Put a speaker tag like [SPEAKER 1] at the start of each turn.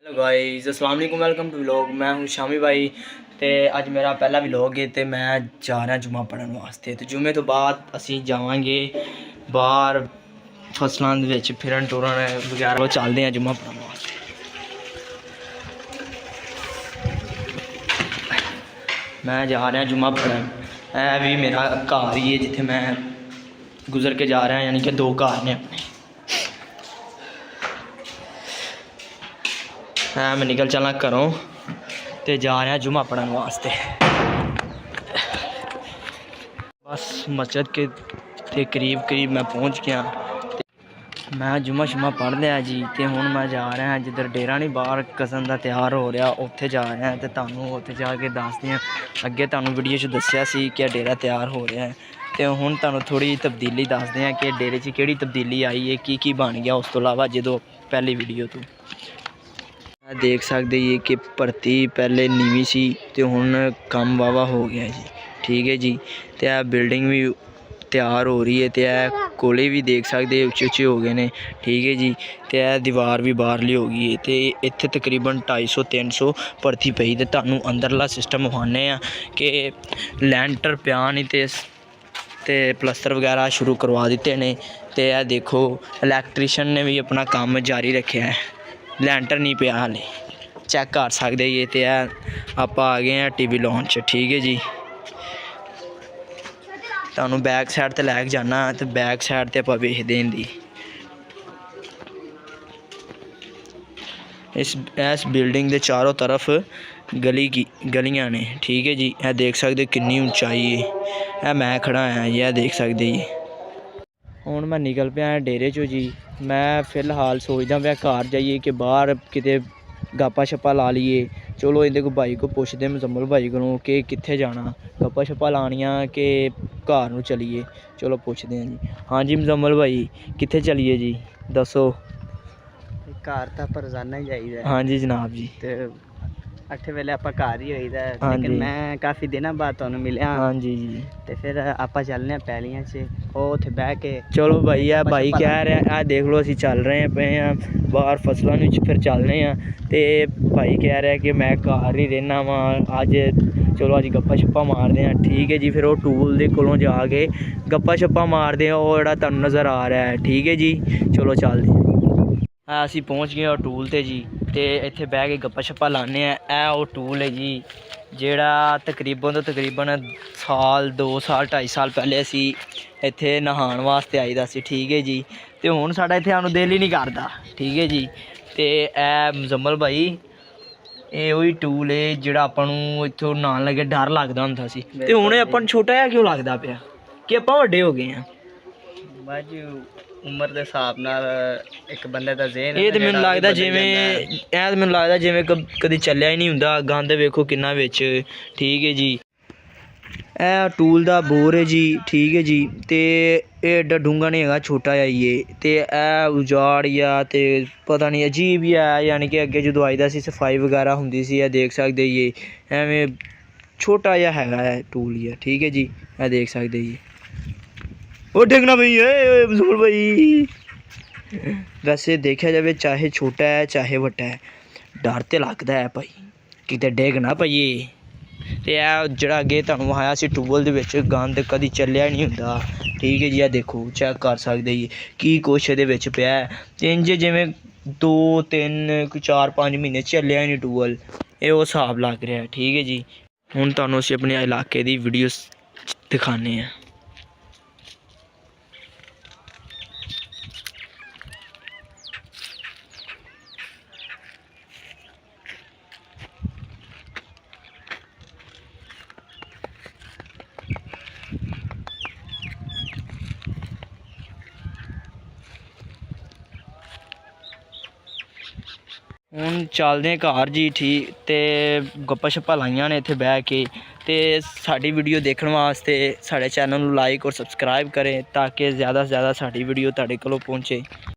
[SPEAKER 1] Hello guys, अस्सलाम वालेकुम, welcome to vlog. मैं हूँ शामी भाई। तो अज मेरा पहला व्लॉग है तो मैं जा रहा जुम्मा पढ़न वास्ते। तो जुम्मे तो बाद असी जावांगे बाहर फसलों के फिरन टुरन वगैरह चलते हैं जुम्मा पढ़न वास्ते। मैं जा रहा जुम्मा पढ़न। है भी मेरा घर ही है जिथे मैं गुजर के जा रहा, यानी कि 2 घर ने अपने। मैं निकल चला घरों तो जा रहा जुम्मा पढ़न वास्ते। बस मस्जिद के करीब मैं पहुंच गया। मैं जुम्मा शुम्मा पढ़ लिया जी। तो हुण मैं जा रहा जिधर डेरा नहीं बाहर कसम का तैयार हो रहा, उत्थे जा रहा। तो तुहानूं उत्थे जाके दसदे हैं। अगे तुहानूं वीडियो च दस्सिया सी कि डेरा तैयार हो रहा है। तो हुण तुहानूं थोड़ी तब्दीली दसदे हैं कि डेरे च किहड़ी तब्दीली आई है, की बन गया उस तो इलावा जो पहली वीडियो तो देख सकते ये कि भर्ती पहले नीवी सी तो हुण काम वावा हो गया जी। ठीक है जी। तो यह बिल्डिंग भी तैयार हो रही है। तो यह कोले भी देख सकते उच्चे उच्चे हो गए हैं। ठीक है जी। तो यह दीवार भी बाहरली हो गई है। तो इत्थे तकरीबन 250-300 भर्ती पई। तो तुहानूं अंदरला सिस्टम विखाने कि लैंटर पिया नहीं तो प्लस्तर वगैरह शुरू करवा दिते ने। तो यह देखो इलैक्ट्रीशियन ने भी अपना काम जारी रखा है। लैंटर नहीं पिया हाले, चैक कर सकते ये। तो आप आ गए हैं टीवी लॉन्च। ठीक है जी। तुहानूं बैक साइड ते लैके जाना। तो बैक साइड ते आपां वेखदे हिंदी इस बिल्डिंग के चारों तरफ गलियां ने। ठीक है जी। यह देख सकते कितनी ऊंचाई है। यह मैं खड़ा हाँ, यह देख सकते जी। हुण मैं निकल पिया डेरे चो जी। मैं फिलहाल सोचदा पिया घर जाइए कि बाहर किते गप्पा शप्पा ला लीए। चलो इहदे को भाई को पुछदे मुजम्मल भाई को कि कित्थे जाना, गप्पा शप्पा लानियां कि घर नूं चलीए। चलो पुछदे हैं जी। हाँ जी मुजम्मल भाई, कित्थे चलीए जी, दसो।
[SPEAKER 2] घर तो आप रोजाना ही जाइदा।
[SPEAKER 1] हाँ जी जनाब जी।
[SPEAKER 2] तो 8 वेले आप घर ही होईदा।
[SPEAKER 1] हाँ
[SPEAKER 2] लेकिन
[SPEAKER 1] जी।
[SPEAKER 2] मैं काफ़ी दिनों बाद तुहानूं मिलिया।
[SPEAKER 1] हाँ जी जी।
[SPEAKER 2] तो फिर आप चलने पैलियां च उत्थे बह के।
[SPEAKER 1] चलो भाई है भाई कह रहा है, देख लो असी चल रहे पे हैं बाहर फसलों में फिर चलने हैं। तो भाई कह रहा है कि मैं घर ही रहना वा अज। चलो अज गप्पा शप्पा मारते हैं। ठीक है जी। फिर वो टूल के कोलों जाके गप्पा शप्पा मारते हैं, वो जोड़ा तुहानूं नज़र आ रहा है। ठीक है जी। चलो चलते असी पहुँच गए टूल ते जी। तो इत्थे बह के गप्पा शप्पा लाने। यह वो टूल है जी जेड़ा तकरीबन तो तकरीबन साल 2 साल 2.5 साल पहले असी इत्थे नहान वास्ते आई दा सी। ठीक है जी। तो हुण साडा इत्थे आउण दिल ही नहीं करदा। ठीक है जी। तो यह मुजम्मल भाई ये वही टूल है जेड़ा आपां नूं इत्थों नहान लगे डर लगदा हुंदा सी। ते हुण आपां नूं छोटा जिहा क्यों लगदा पिया कि आपां वड्डे हो गए हैं।
[SPEAKER 2] बाजी उम्र के हिसाब नाल एक बंदे दा ज़हन
[SPEAKER 1] ये तो मैनूं लगदा जिवें कदी चलिया ही नहीं हुंदा। गंद वेखो किन्ना विच। ठीक है जी। यह टूल दा बोर है जी। ठीक है जी। तो ये एड्डा डूंगा नहीं है, छोटा जिहा ही है। तो यह उजाड़ या तो पता नहीं अजीब ही है, यानी कि अगे जो आई दा सी सफाई वगैरह हुंदी सी। देख सकते ये एवें छोटा जिहा है टूल ही। ठीक है जी। यह देख सकते ये वो देखना भाई है मुजम्मल भाई। वैसे देखा जाए चाहे छोटा है चाहे वड्डा है, डर तो लगता है भाई किते डिग ना पाइए। तो यह जोड़ा अगे तुहानूं विखाया सी टूबल दे विच गंद कदी चलिया नहीं हुंदा। ठीक है जी। देखो चेक कर सकते जी की कुछ इहदे विच पिया है। ते इंज जिवें 2 3 4 5 महीने चलिया नहीं टूबल, ये वो हिसाब लग रहा है। ठीक है जी। हुण तुहानूं असीं अपने इलाके दी वीडियो दिखाने हैं। हुण चलदे घर जी। ठीक तो गप्पा शप्पा लाइयां ने इत्थे बह के। तो साडी वीडियो देखने वास्ते साडे चैनल नूं लाइक और सबसक्राइब करें ताकि ज़्यादा से ज़्यादा साडी वीडियो तुहाडे कोल पहुँचे।